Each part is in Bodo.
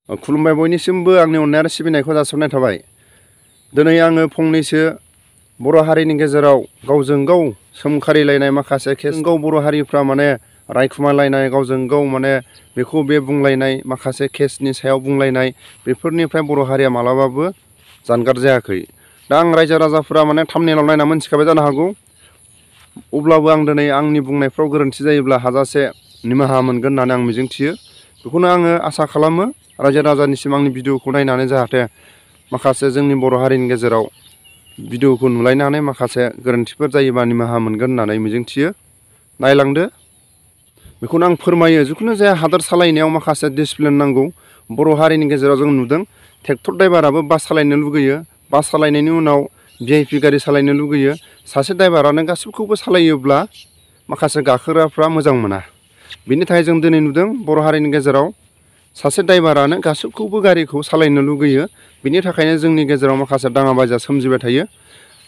खुलुमबाय बयनिसिमबो आंनि अननाय आरो सिबिनायखौ जासिहरनाय थाबाय। दिनै आङो फंनैसो बर' हारिनि गेजेराव गावजों गाव सोमखारिलायनाय माखासे गाव बर' हारिफ्रा माने रायखुमालायनाय गावजों गाव माने बेखौ बे बुंलायनाय माखासे केसनि सायाव बुंलायनाय बेफोरनिफ्राय बर' हारिया मालाबाबो जानगार जायाखै। दा आं रायजो राजाफोरा माने थाम्बनेइलाव नायना मोनथिखाबाय जानो हागौ। अब्लाबो आं दिनै आंनि बुंनायफ्राव गोरोन्थि जायोब्ला हाजासे निमाहा मोनगोन होननानै आं मिजिंथियो। बेखौनो आङो आसा खालामो रायजो राजानिसिम आंनि भिडिअखौ नायनानै जाहाथे माखासे जोंनि बर' हारिनि गेजेराव भिडिअखौ नुलायनानै माखासे गोरोन्थिफोर जायोबा निमाहा मोनगोन होननानै मिजिंथियो। नायलांदो। बेखौनो आं फोरमायो, जिखुनु जाया हादोर सालायनायाव माखासे डिसिप्लिन नांगौ। बर' हारिनि गेजेराव जों नुदों ट्रेक्टर ड्राइभाराबो बास सालायनो लुगैयो। बास सालायनायनि उनाव VIP गारि सालायनो लुगैयो। सासे ड्राइभारानो गासिबखौबो सालायोब्ला माखासे गाखोग्राफ्रा मोजां मोना। बिनि थाखाय जों दिनै नुदों बर' हारिनि गेजेराव सासे ड्राइभारानो गासिबखौबो गारिखौ सालायनो लुगैयो। बिनि थाखायनो जोंनि गेजेराव माखासे दाङाबाजिया सोमजिबाय थायो।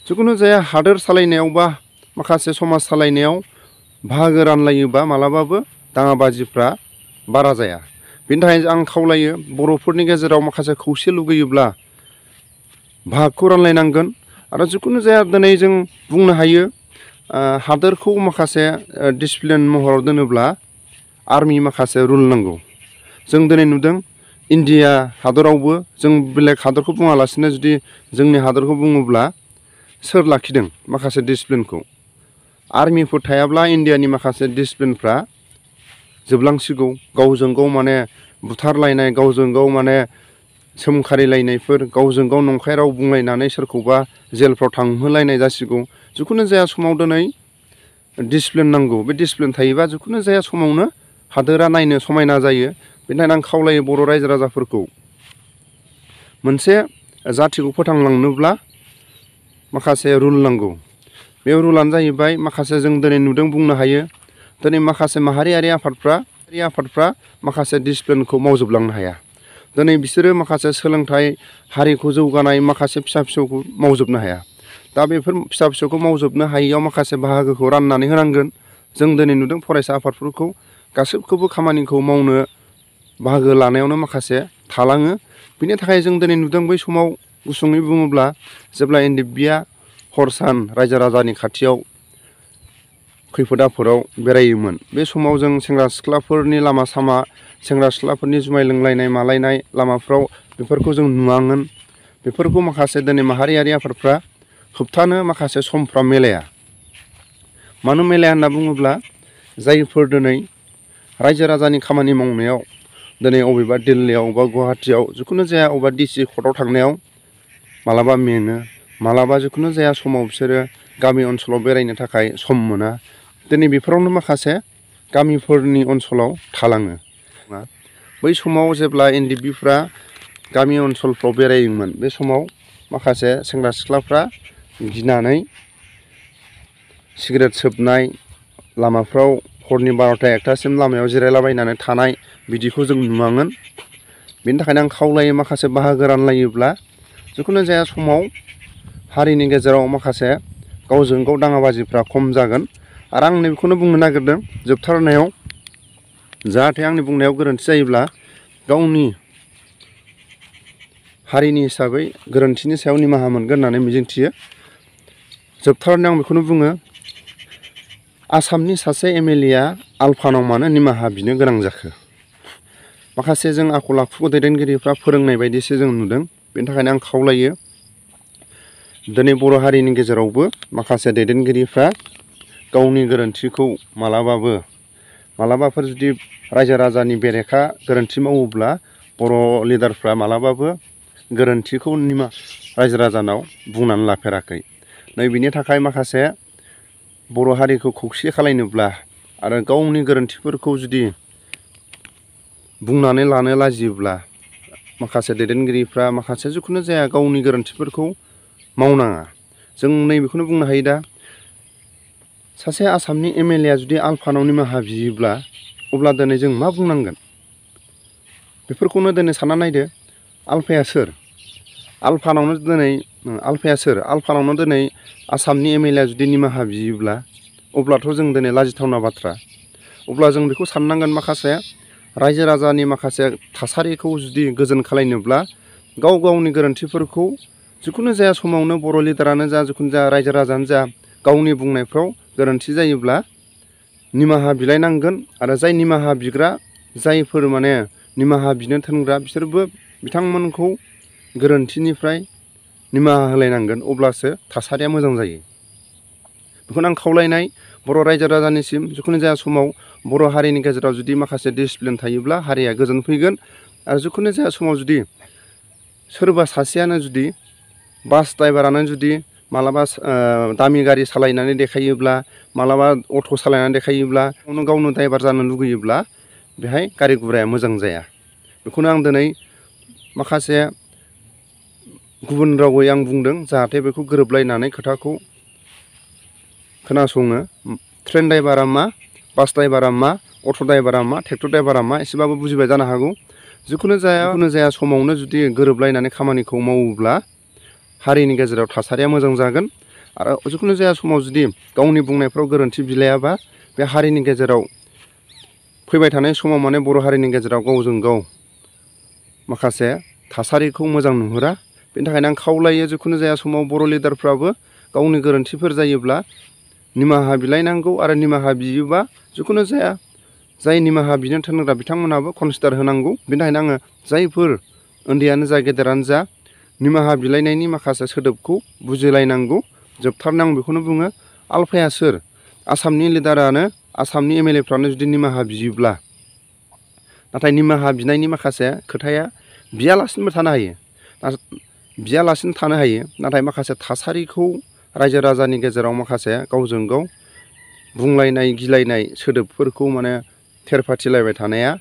जिखुनु जाया हादोर सालायनायाव बा माखासे समाज सालायनायाव बाहागो रानलायोबा मालाबाबो दाङाबाजिफ्रा बारा जाया। बिनि थाखाय आं खावलायो बर'फोरनि गेजेराव माखासे खौसे लुगैयोब्ला बाहागखौ रानलायनांगोन। आरो जिखुनु जाया दिनै जों बुंनो हायो हादोरखौ माखासे डिसिप्लिन महराव दोनोब्ला आर्मि माखासे रुल नांगौ। जों दिनै नुदों इन्डिया हादरावबो जों बेलेग हादरखौ बुङालासिनो जुदि जोंनि हादरखौ बुङोब्ला सोर लाखिदों माखासे डिसिप्लिनखौ? आर्मिफोर थायाब्ला इन्डियानि माखासे डिसिप्लिनफ्रा जोबलांसिगौ। गावजों गाव माने बुथारलायनाय, गावजों गाव माने सोमखारिलायनायफोर, गावजों गाव नंखाय राव बुंलायनानै सोरखौबा जेलफ्राव थांहोलायनाय जासिगौ। जिखुनु जाया समाव दिनै डिसिप्लिन नांगौ। बे डिसिप्लिन थायोबा जिखुनु जाया समावनो हादोरा नायनो समायना जायो। बेनि थाखायनो आं खावलायो बर' रायजो राजाफोरखौ मोनसे जाथिखौ फोथांलांनोब्ला माखासे रुल नांगौ। बे रुलानो जाहैबाय माखासे जों दिनै नुदों बुंनो हायो दिनै माखासे माहारियारि आफादफ्रा माखासे डिसिप्लिनखौ मावजोबलांनो हाया। दिनै बिसोरो माखासे सोलोंथाइ हारिखौ जौगानाय माखासे फिसा फिसौखौ मावजोबनो हाया। दा बेफोर फिसा फिसौखौ मावजोबनो हायियाव माखासे बाहागोखौ राननानै होनांगोन। जों दिनै नुदों फरायसा आफादफोरखौ गासैखौबो खामानिखौ मावनो बाहागो लानायावनो माखासे थालाङो। बिनि थाखाय जों दिनै नुदों बै समाव गुसुङै बुङोब्ला जेब्ला NDFB हर सान रायजो राजानि खाथियाव खैफोद आफोदाव बेरायोमोन, बे समाव जों सेंग्रा सिख्लाफोरनि लामा सामा, सेंग्रा सिख्लाफोरनि जुमाय लोंलायनाय मालायनाय लामाफ्राव बेफोरखौ जों नुवामोन। बेफोरखौ माखासे दिनै माहारियारि आफादफ्रा होबथानो माखासे समफ्रा मिलाया। मानो मिलाया होनना बुङोब्ला जायफोर दिनै रायजो राजानि खामानि मावनायाव दिनै अबेबा दिल्लीयाव बा गुवाहाटियाव जिखुनु जाया अबेबा DC कर्टआव थांनायाव मालाबा मेङो, मालाबा जिखुनु जाया समाव बिसोरो गामि ओनसोलाव बेरायनो थाखाय सम मोना। दिनै बेफोरावनो माखासे गामिफोरनि ओनसोलाव थालाङो। बै समाव जेब्ला NDFBफ्रा गामि ओनसोलफ्राव बेरायोमोन, बे समाव माखासे सेंग्रा सिख्लाफ्रा गिनानै सिगारेट सोबनाय, लामाफ्राव हरनि 12टा 1टासिम लामायाव जिरायलाबायनानै थानाय बिदिखौ जों नुवामोन। बेनि थाखायनो आं खावलायो माखासे बाहागो रानलायोब्ला जिखुनु जाया समाव हारिनि गेजेराव माखासे गावजों गाव दाङाबाजिफ्रा खम जागोन। आरो आं बेखौनो बुंनो नागिरदों जोबथारनायाव, जाहाथे आंनि बुंनायाव गोरोन्थि जायोब्ला गावनि हारिनि हिसाबै गोरोन्थिनि सायाव निमाहा मोनगोन होननानै मिजिंथियो। जोबथारनायाव आं बेखौनो बुङो आसामनि सासे MLAआ आलफानाव मानो निमाहा बिनो गोनां जाखो? माखासे जों आखल आखुखौ दैदेनगिरिफ्रा फोरोंनाय बायदिसो जों नुदों। बेनि थाखायनो आं खावलायो दिनै बर' हारिनि गेजेरावबो माखासे दैदेनगिरिफ्रा गावनि गोरोन्थिखौ मालाबाफोर जुदि रायजो राजानि बेरेखा गोरोन्थि मावोब्ला बर' लिडारफ्रा मालाबाबो गोरोन्थिखौ रायजो राजानाव बुंनानै लाफेराखै। नै बिनि थाखाय माखासे बर' हारिखौ खौसे खालायनोब्ला आरो गावनि गोरोन्थिफोरखौ जुदि बुंनानै लानो लाजियोब्ला माखासे दैदेनगिरिफ्रा माखासे जिखुनु जाया गावनि गोरोन्थिफोरखौ मावनाङा। जों नैबेखौनो बुंनो हायो दा सासे आसामनि MLAआ जुदि आलफानाव निमाहा बियोब्ला अब्ला दिनै जों मा बुंनांगोन? बेफोरखौनो दिनै सानना नायदो आलफाया सोर? आलफानावनो दिनै आसामनि MLAआ जुदि निमाहा बियोब्ला अब्लाथ' जों दिनै लाजिथावना बाथ्रा। अब्ला जों बेखौ साननांगोन माखासे रायजो राजानि माखासे थासारिखौ जुदि गोजोन खालायनोब्ला गाव गावनि गोरोन्थिफोरखौ जिखुनु जाया समावनो बर' लिडारानो जा जिखुनु जाया रायजो राजायानो जा गावनि बुंनायफ्राव गोरोन्थि जायोब्ला निमाहा बिलायनांगोन आरो जाय निमाहा बिग्रा जायफोर माने निमाहा बिनो थोनग्रा बिसोरबो बिथांमोनखौ गोरोन्थिनिफ्राय निमाहा होलायनांगोन अब्लासो थासारिया मोजां जायो। बेखौनो आं खावलायनाय बर' रायजो राजानिसिम जिखुनु जाया समाव बर' हारिनि गेजेराव जुदि माखासे डिसिप्लिन थायोब्ला हारिया गोजोन फैगोन आरो जिखुनु जाया समाव जुदि सोरबा सासेयानो जुदि बास ड्राइभारानो जुदि मालाबा दामि गारि सालायनानै देखायोब्ला मालाबा अट' सालायनानै देखायोब्ला गावनो ड्राइभार जानो लुगैयोब्ला बेहाय गारि गुराया मोजां जाया। बेखौनो आं दिनै माखासे गुबुन रावै आं बुंदों जाहाथे बेखौ गोरोबलायनानै खोथाखौ खोनासङो। ट्रेन ड्राइभारा मा, बास ड्राइभारा मा, अट' ड्राइभारा मा, ट्रेक्टर ड्राइभारा मा एसेबाबो बुजिबाय जानो हागौ। जिखुनु जाया समावनो जुदि गोरोबलायनानै खामानिखौ मावोब्ला हारिनि गेजेराव थासारिया मोजां जागोन आरो जिखुनु जाया समाव जुदि गावनि बुंनायफ्राव गोरोन्थि बिलायाबा बे हारिनि गेजेराव फैबाय थानाय समाव माने बर' हारिनि गेजेराव गावजों गाव माखासे थासारिखौ मोजां नुहुरा। बेनि थाखायनो आं खावलायो जिखुनु जाया समाव बर' लिडारफ्राबो गावनि गोरोन्थिफोर जायोब्ला निमाहा बिलायनांगौ आरो निमाहा बियोबा जिखुनु जाया जाय निमाहा बिनो थोनग्रा बिथांमोनाबो कनसिडार होनांगौ। बेनि थाखायनो आङो जायफोर उन्दैयानो जा गेदेरानो जा निमाहा बिलायनायनि माखासे सोदोबखौ बुजिलायनांगौ। जोबथारनां बेखौनो बुङो आलफाया सोर? आसामनि लिडारानो आसामनि एमएलएफ्रानो जुदि निमाहा बियोब्ला नाथाय निमाहा बिनायनि माखासे खोथाया बियालासिनोबो थानो हायो बियालासिनो थानो हायो नाथाय माखासे थासारिखौ रायजो राजानि गेजेराव माखासे गावजों गाव बुंलायनाय गिलायनाय सोदोबफोरखौ माने थेरफाथिलायबाय थानाया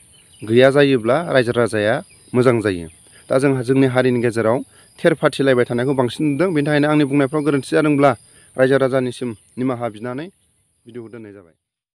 गैया जायोब्ला रायजो राजाया मोजां जायो। दा जोंहा जोंनि हारिनि गेजेराव थेरफाथिलायबाय थानायखौ बांसिन नुदों। बेनि थाखायनो आंनि बुंनायफ्राव गोरोन्थि जादोंब्ला रायजो राजानिसिम निमाहा बिनानै भिडिअखौ दोननाय जाबाय।